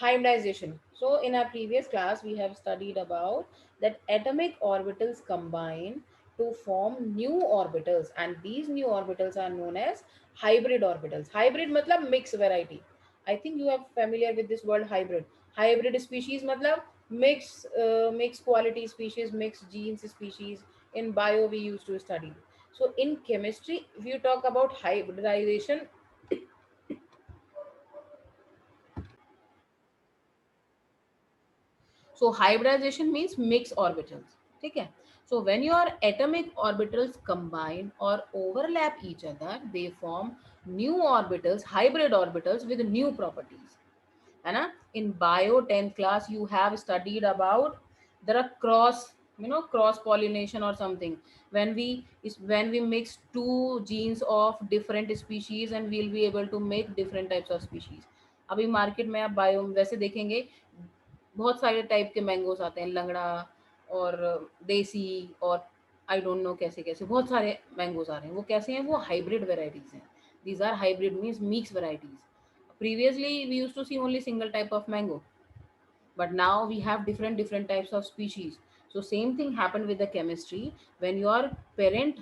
Hybridization. So in our previous class, we have studied about that atomic orbitals combine to form new orbitals, and these new orbitals are known as hybrid orbitals. Hybrid matlab mix variety. I think you are familiar with this word hybrid. Hybrid species matlab mix quality species, mix genes species. In bio we used to study. So in chemistry, if you talk about hybridization, so hybridization means mix orbitals. Okay. So when your atomic orbitals combine or overlap each other, they form new orbitals, hybrid orbitals with new properties. है ना? In bio 10th class you have studied about there are cross, cross pollination or something. When we mix two genes of different species and we'll be able to make different types of species. अभी market में आप bio वैसे देखेंगे, बहुत सारे type के mangoes आते हैं, लंगड़ा और देसी और आई डोंट नो कैसे कैसे बहुत सारे मैंगोज आ रहे हैं। वो कैसे हैं? वो हाइब्रिड वेराइटीज हैं। These are hybrid means mix varieties. Previously we used to see only single type of mango, but now we have different types of species. So same thing happened with the chemistry. When your parent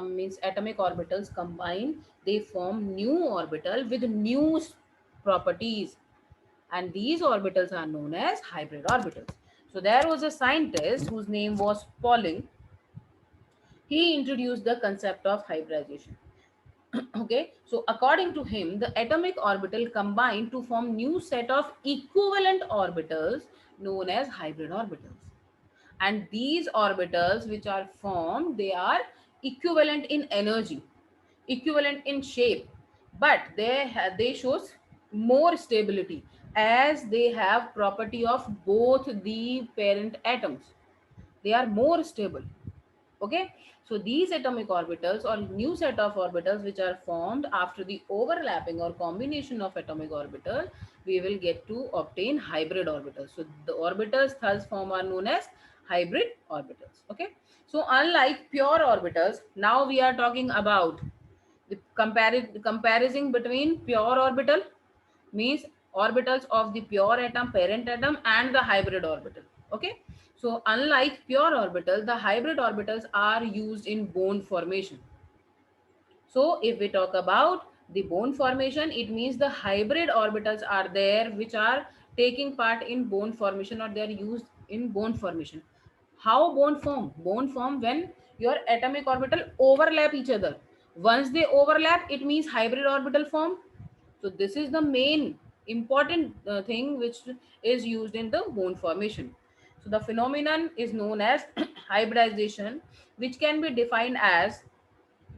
means atomic orbitals combine, they form new orbital with new properties, and these orbitals are known as hybrid orbitals. So there was a scientist whose name was Pauling. He introduced the concept of hybridization. Okay, so according to him, the atomic orbital combine to form new set of equivalent orbitals known as hybrid orbitals. And these orbitals which are formed, they are equivalent in energy, equivalent in shape, but they shows more stability as they have property of both the parent atoms. They are more stable. Okay, so these atomic orbitals or new set of orbitals which are formed after the overlapping or combination of atomic orbital, we will get to obtain hybrid orbitals. So the orbitals thus formed are known as hybrid orbitals. Okay, so unlike pure orbitals, now we are talking about the comparison between pure orbital means orbitals of the pure atom, parent atom, and the hybrid orbital. Okay, so unlike pure orbital, the hybrid orbitals are used in bone formation. So if we talk about the bone formation, it means the hybrid orbitals are there which are taking part in bone formation, or they are used in bone formation. How bone form? Bone form when your atomic orbital overlap each other. Once they overlap, it means hybrid orbital form. So this is the main important thing which is used in the bone formation. So the phenomenon is known as hybridization, which can be defined as,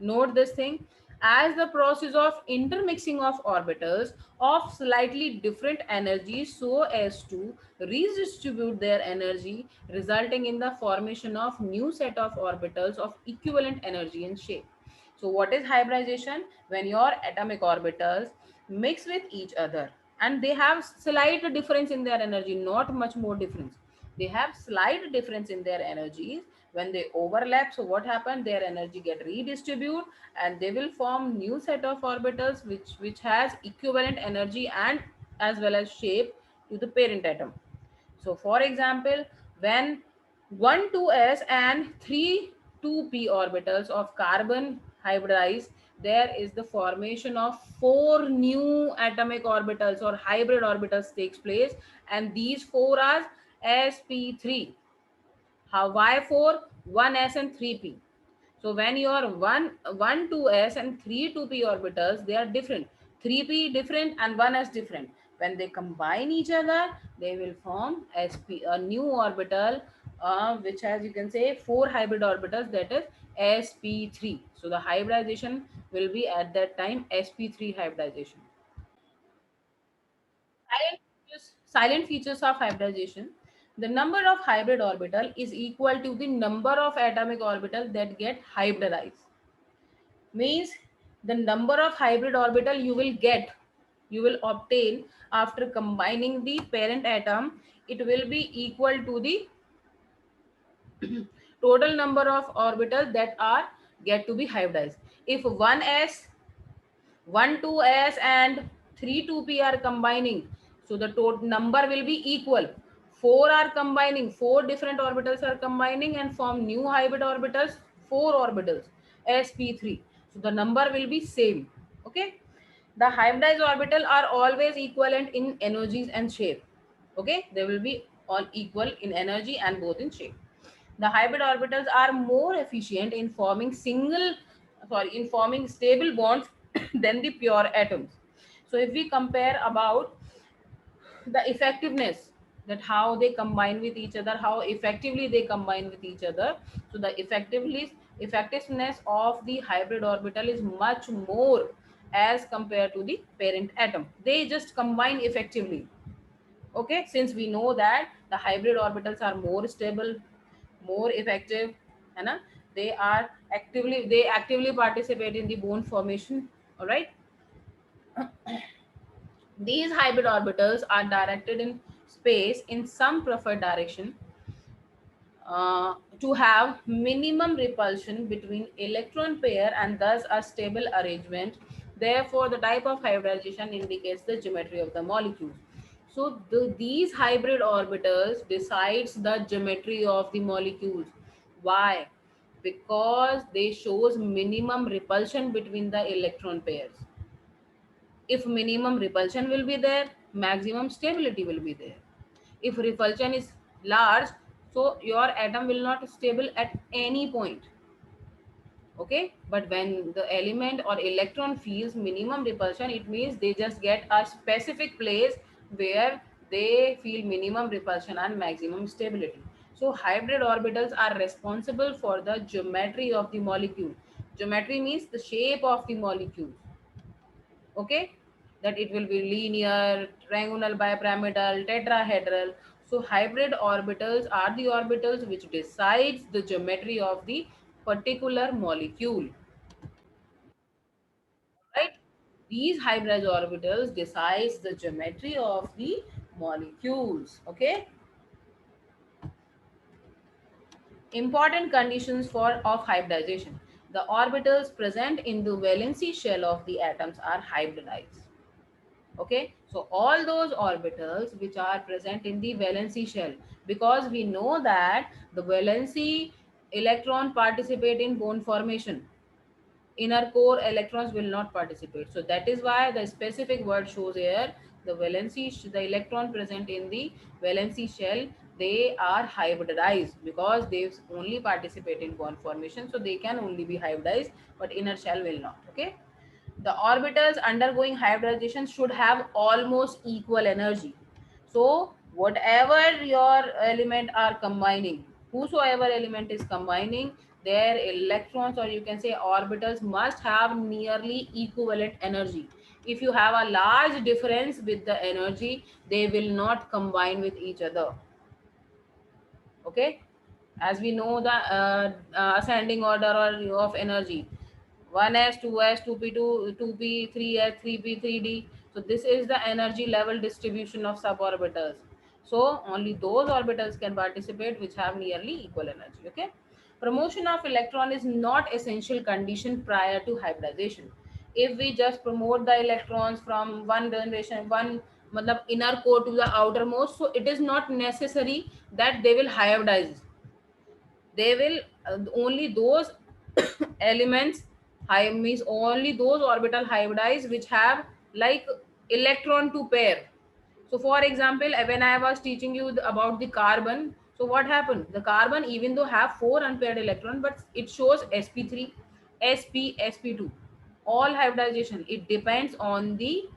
note this thing, as the process of intermixing of orbitals of slightly different energies so as to redistribute their energy, resulting in the formation of new set of orbitals of equivalent energy and shape. So what is hybridization? When your atomic orbitals mix with each other and they have slight difference in their energy, not much more difference, they have slight difference in their energies. When they overlap, so what happened? Their energy get redistributed and they will form new set of orbitals which has equivalent energy and as well as shape to the parent atom. So for example, when 1 2s and 3 2p orbitals of carbon hybridize, there is the formation of four new atomic orbitals or hybrid orbitals takes place, and these four are sp3. How? Why 4? 1s and 3p. So when your 2s and 3 2p orbitals, they are different. 3p different and 1s different. When they combine each other, they will form sp, a new orbital, which has, you can say, four hybrid orbitals, that is sp3. So the hybridization will be at that time sp3 hybridization. Silent features of hybridization. The number of hybrid orbital is equal to the number of atomic orbital that get hybridized. Means the number of hybrid orbital you will obtain after combining the parent atom, it will be equal to the total number of orbitals that are get to be hybridized. If 1s 1 2s and 3 2p are combining, So the total number will be equal. Four are combining, four different orbitals are combining and form new hybrid orbitals, four orbitals, sp3. So the number will be same. Okay. The hybridized orbital are always equivalent in energies and shape. Okay, they will be all equal in energy and both in shape. The hybrid orbitals are more efficient in forming in forming stable bonds than the pure atoms. So if we compare about the effectiveness, that how they combine with each other, how effectively they combine with each other, so the effectiveness of the hybrid orbital is much more as compared to the parent atom. They just combine effectively. Okay, since we know that the hybrid orbitals are more stable, more effective, है ना, they actively participate in the bond formation. All right. These hybrid orbitals are directed in space in some preferred direction to have minimum repulsion between electron pair and thus a stable arrangement. Therefore, the type of hybridization indicates the geometry of the molecule. So these hybrid orbitals decides the geometry of the molecules. Why? Because they shows minimum repulsion between the electron pairs. If minimum repulsion will be there, maximum stability will be there. If repulsion is large, so your atom will not stable at any point. Okay, but when the element or electron feels minimum repulsion, it means they just get a specific place where they feel minimum repulsion and maximum stability. So hybrid orbitals are responsible for the geometry of the molecule. Geometry means the shape of the molecule. Okay, that it will be linear, triangular, bipyramidal, tetrahedral. So hybrid orbitals are the orbitals which decides the geometry of the particular molecule, right? These hybrid orbitals decides the geometry of the molecules. Okay. Important conditions for of hybridization: the orbitals present in the valency shell of the atoms are hybridized. Okay, so all those orbitals which are present in the valency shell, because we know that the valency electron participate in bond formation, inner core electrons will not participate. So that is why the specific word shows here the the electron present in the valency shell, they are hybridized because they only participate in bond formation, so they can only be hybridized, but inner shell will not. Okay, the orbitals undergoing hybridization should have almost equal energy. So whatever your element are combining, whosoever element is combining, their electrons or you can say orbitals must have nearly equivalent energy. If you have a large difference with the energy, they will not combine with each other. Okay, as we know the ascending order or of energy, 1s, 2s, 2p2, 2p, 3s, 3p, 3d. So this is the energy level distribution of suborbitals. So only those orbitals can participate which have nearly equal energy. Okay, promotion of electron is not essential condition prior to hybridization. If we just promote the electrons from one generation, one matlab inner core to the outermost, so it is not necessary that they will hybridize. They will only those elements high means only those orbital hybridize which have like electron to pair. So for example, when I was teaching you about the carbon, so what happened, the carbon even though have four unpaired electron, but it shows sp3, sp2, all hybridization, it depends on the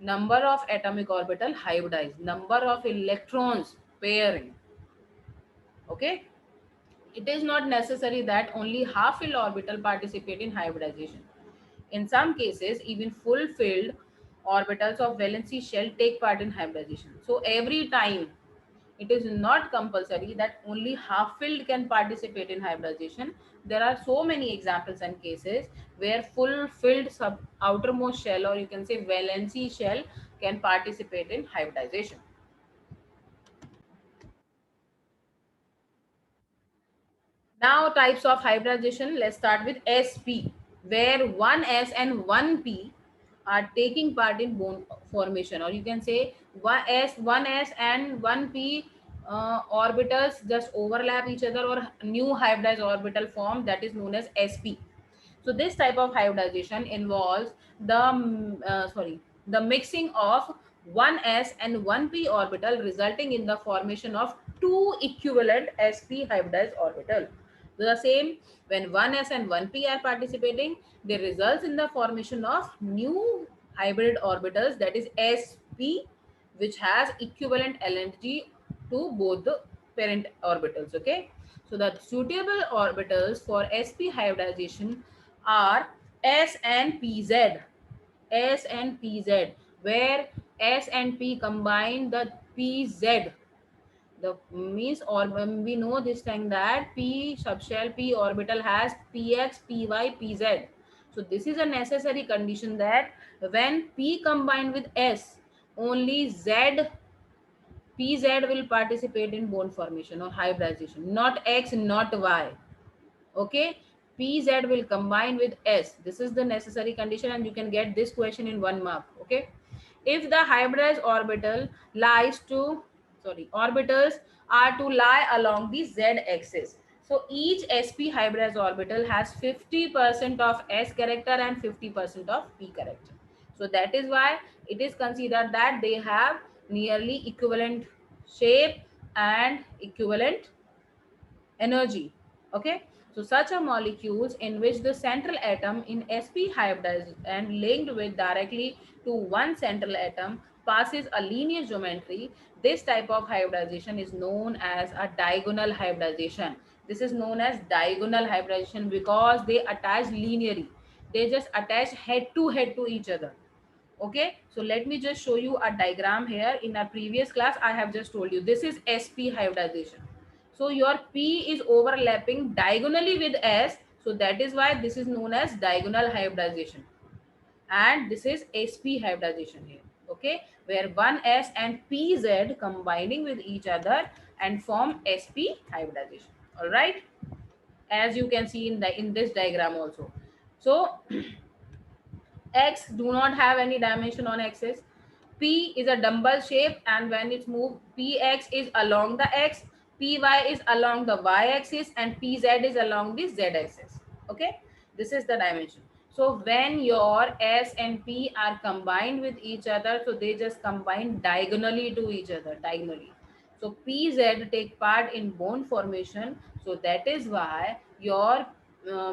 number of atomic orbital hybridized, number of electrons pairing. Okay, it is not necessary that only half-filled orbital participate in hybridization. In some cases, even full-filled orbitals of valency shell take part in hybridization. So every time it is not compulsory that only half-filled can participate in hybridization. There are so many examples and cases where full-filled outermost shell or you can say valency shell can participate in hybridization. Now types of hybridization, let's start with sp, where one s and one p are taking part in bone formation, or you can say 1s and 1p orbitals just overlap each other, or new hybridized orbital form, that is known as sp. So this type of hybridization involves the mixing of 1s and 1p orbital, resulting in the formation of two equivalent sp hybridized orbital. So the same, when 1s and 1p are participating, they results in the formation of new hybrid orbitals, that is sp, which has equivalent energy to both the parent orbitals. Okay, so the suitable orbitals for sp hybridization are S and PZ. S and PZ, where S and P combine the PZ. The means, or when we know this thing that P subshell P orbital has Px, Py, Pz. So this is a necessary condition that when P combined with S, only Z PZ will participate in bone formation or hybridization, not X, not Y. Okay, pz will combine with s. This is the necessary condition, and you can get this question in 1 mark. Okay, if the hybridized orbital lies to orbitals are to lie along the z axis, so each sp hybridized orbital has 50% of s character and 50% of p character. So that is why it is considered that they have nearly equivalent shape and equivalent energy. Okay, so such a molecules in which the central atom in sp hybridized and linked with directly to one central atom passes a linear geometry. This type of hybridization is known as a diagonal hybridization. This is known as diagonal hybridization because they attach linearly, they just attach head to each other. Okay, so let me just show you a diagram here. In our previous class I have just told you this is sp hybridization. So your p is overlapping diagonally with s, so that is why this is known as diagonal hybridization. And this is sp hybridization here. Okay, where 1s and pz combining with each other and form sp hybridization. All right, as you can see in this diagram also. So x do not have any dimension on axis. P is a dumbbell shape, and when it's moved, Px is along the x, Py is along the y axis, and Pz is along the z axis. Okay, this is the dimension. So when your S and P are combined with each other, so they just combine diagonally to each other, diagonally. So Pz take part in bone formation. So that is why your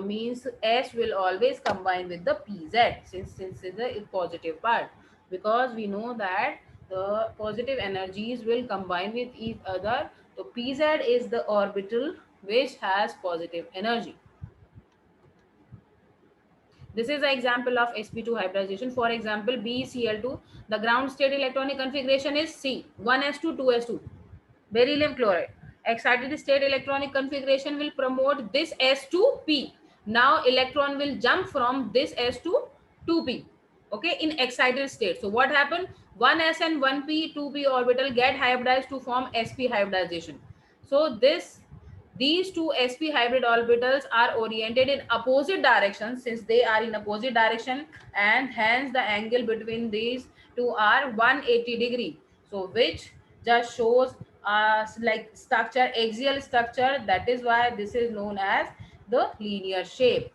means S will always combine with the Pz, since it's the positive part, because we know that the positive energies will combine with each other. So Pz is the orbital which has positive energy. This is an example of sp2 hybridization. For example, BeCl2, the ground state electronic configuration is C, 1s2, 2s2. Beryllium chloride. Excited state electronic configuration will promote this S to P. Now electron will jump from this S to 2p. Okay, in excited state. So what happened? 1s and 1p, 2p orbital get hybridized to form sp hybridization. So these two sp hybrid orbitals are oriented in opposite directions. Since they are in opposite direction, and hence the angle between these two are 180 degree. So which just shows like structure, axial structure. That is why this is known as the linear shape.